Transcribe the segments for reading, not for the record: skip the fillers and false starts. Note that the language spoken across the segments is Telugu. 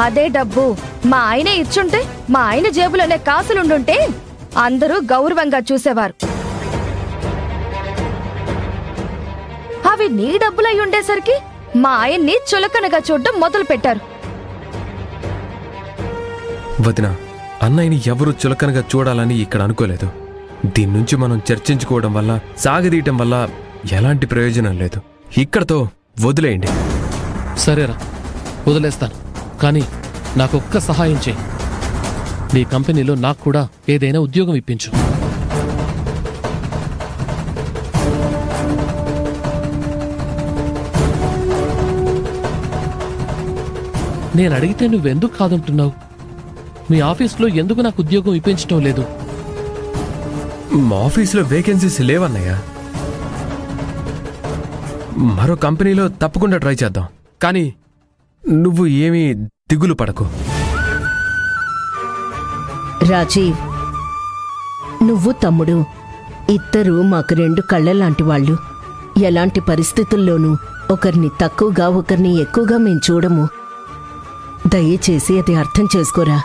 అదే డబ్బు మా ఆయనే ఇచ్చుంటే, మా ఆయన జేబులోనే కాసులుండుంటే అందరూ గౌరవంగా చూసేవారు. అవి నీ డబ్బులై ఉండేసరికి మా ఆయన్ని చులకనగా చూడడం మొదలు పెట్టారు. వదినా, అన్నయ్యని ఎవరూ చులకనగా చూడాలని ఇక్కడ అనుకోలేదు. దీని నుంచి మనం చర్చించుకోవడం వల్ల, సాగదీయటం వల్ల ఎలాంటి ప్రయోజనం లేదు. ఇక్కడతో వదిలేయండి. సరేరా, వదిలేస్తాను. కానీ నాకొక్క సహాయం చేయి. నీ కంపెనీలో నాకు కూడా ఏదైనా ఉద్యోగం ఇప్పించు. నేను అడిగితే నువ్వెందుకు కాదంటున్నావు? మీ ఆఫీస్లో ఎందుకు నాకు ఉద్యోగం ఇప్పించటం లేదు? మా ఆఫీసులో వేకెన్సీస్ లేవన్నయ్యా. మరో కంపెనీలో తప్పకుండా ట్రై చేద్దాం. కానీ నువ్వు ఏమీ దిగులు పడకు. రాజీవ్, నువ్వు తమ్ముడు ఇద్దరూ మాకు రెండు కళ్ళలాంటి వాళ్ళు. ఎలాంటి పరిస్థితుల్లోనూ ఒకరిని తక్కువగా ఒకరిని ఎక్కువగా మేం చూడము. దయచేసి అది అర్థం చేసుకోరా.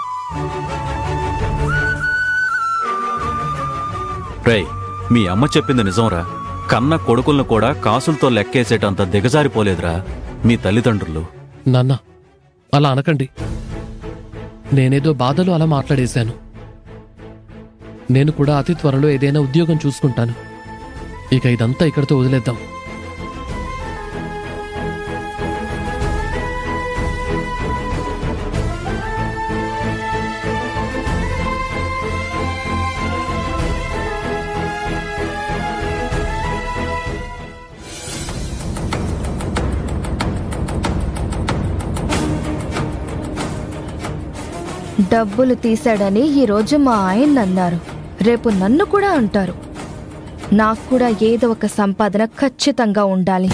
రేయ్, మీ అమ్మ చెప్పింది నిజంరా. కన్న కొడుకులను కూడా కాసులతో లెక్కేసేటంత దిగజారిపోలేదురా మీ తల్లిదండ్రులు. నాన్న, అలా అనకండి. నేనేదో బాధలో అలా మాట్లాడేశాను. నేను కూడా అతి త్వరలో ఏదైనా ఉద్యోగం చూసుకుంటాను. ఇక ఇదంతా ఇక్కడితో వదిలేద్దాం. డబ్బులు తీశాడని ఈరోజు మా ఆయన అన్నారు, రేపు నన్ను కూడా అంటారు. నాకు కూడా ఏదో ఒక సంపాదన ఖచ్చితంగా ఉండాలి.